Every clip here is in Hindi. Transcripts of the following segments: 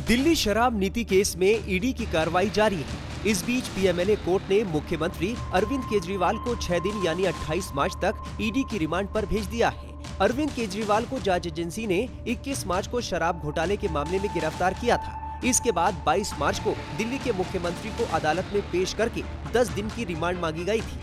दिल्ली शराब नीति केस में ईडी की कार्रवाई जारी है। इस बीच पीएमएलए कोर्ट ने मुख्यमंत्री अरविंद केजरीवाल को 6 दिन यानी 28 मार्च तक ईडी की रिमांड पर भेज दिया है। अरविंद केजरीवाल को जांच एजेंसी ने 21 मार्च को शराब घोटाले के मामले में गिरफ्तार किया था। इसके बाद 22 मार्च को दिल्ली के मुख्यमंत्री को अदालत में पेश करके 10 दिन की रिमांड मांगी गई थी।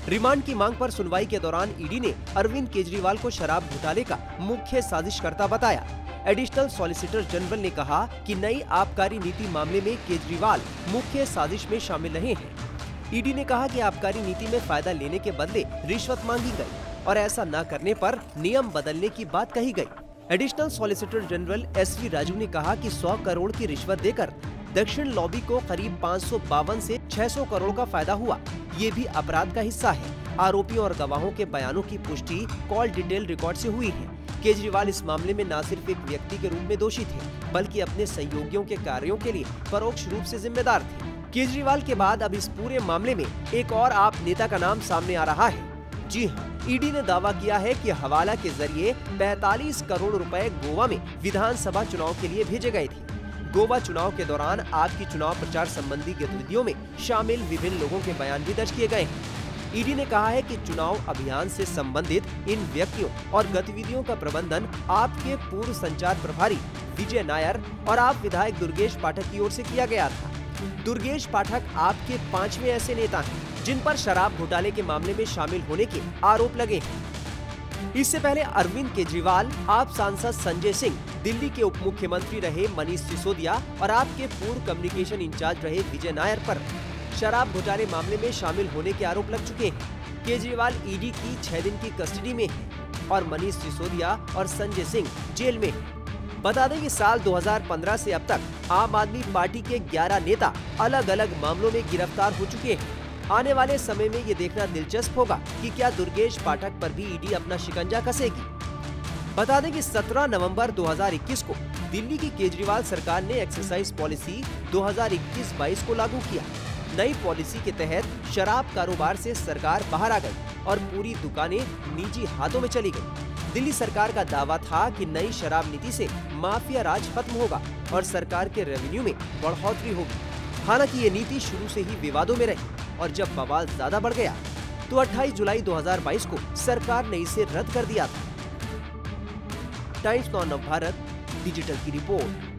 रिमांड की मांग पर सुनवाई के दौरान ईडी ने अरविंद केजरीवाल को शराब घोटाले का मुख्य साजिशकर्ता बताया। एडिशनल सॉलिसिटर जनरल ने कहा कि नई आबकारी नीति मामले में केजरीवाल मुख्य साजिश में शामिल रहे हैं। ईडी ने कहा कि आबकारी नीति में फायदा लेने के बदले रिश्वत मांगी गई और ऐसा न करने पर नियम बदलने की बात कही गई। Additional solicitor general SV Raju ने कहा कि 100 करोड़ की रिश्वत देकर दक्षिण लॉबी को करीब 552 से 600 करोड़ का फायदा हुआ। ये भी अपराध का हिस्सा है। आरोपियों और गवाहों के बयानों की पुष्टि कॉल डिटेल रिकॉर्ड से हुई है। केजरीवाल इस मामले में न सिर्फ एक व्यक्ति के रूप में दोषी थे, बल्कि अपने सहयोगियों के कार्यों के लिए परोक्ष रूप से जिम्मेदार थे। केजरीवाल के बाद अब इस पूरे मामले में एक और आप नेता का नाम सामने आ रहा है। जी हाँ, ईडी ने दावा किया है कि हवाला के जरिए 45 करोड़ रुपए गोवा में विधानसभा चुनाव के लिए भेजे गए थे। गोवा चुनाव के दौरान आपकी चुनाव प्रचार संबंधी गतिविधियों में शामिल विभिन्न लोगों के बयान भी दर्ज किए गए हैं। ईडी ने कहा है कि चुनाव अभियान से संबंधित इन व्यक्तियों और गतिविधियों का प्रबंधन आपके पूर्व संचार प्रभारी विजय नायर और आप विधायक दुर्गेश पाठक की ओर से किया गया था। दुर्गेश पाठक आपके 5वें ऐसे नेता हैं जिन पर शराब घोटाले के मामले में शामिल होने के आरोप लगे हैं। इससे पहले अरविंद केजरीवाल, आप सांसद संजय सिंह, दिल्ली के उप मुख्यमंत्री रहे मनीष सिसोदिया और आपके पूर्व कम्युनिकेशन इंचार्ज रहे विजय नायर पर शराब घोटाले मामले में शामिल होने के आरोप लग चुके हैं। केजरीवाल ईडी की 6 दिन की कस्टडी में है और मनीष सिसोदिया और संजय सिंह जेल में है। बता दें कि साल 2015 से अब तक आम आदमी पार्टी के 11 नेता अलग अलग मामलों में गिरफ्तार हो चुके हैं। आने वाले समय में ये देखना दिलचस्प होगा कि क्या दुर्गेश पाठक पर भी ईडी अपना शिकंजा कसेगी। बता दें कि 17 नवंबर 2021 को दिल्ली की केजरीवाल सरकार ने एक्साइज पॉलिसी 2021-22 को लागू किया। नई पॉलिसी के तहत शराब कारोबार से सरकार बाहर आ गई और पूरी दुकानें निजी हाथों में चली गई। दिल्ली सरकार का दावा था कि नई शराब नीति से माफिया राज खत्म होगा और सरकार के रेवेन्यू में बढ़ोतरी होगी। हालांकि ये नीति शुरू से ही विवादों में रही और जब बवाल ज्यादा बढ़ गया तो 28 जुलाई 2022 को सरकार ने इसे रद्द कर दिया था। टाइम्स नाउ नवभारत डिजिटल की रिपोर्ट।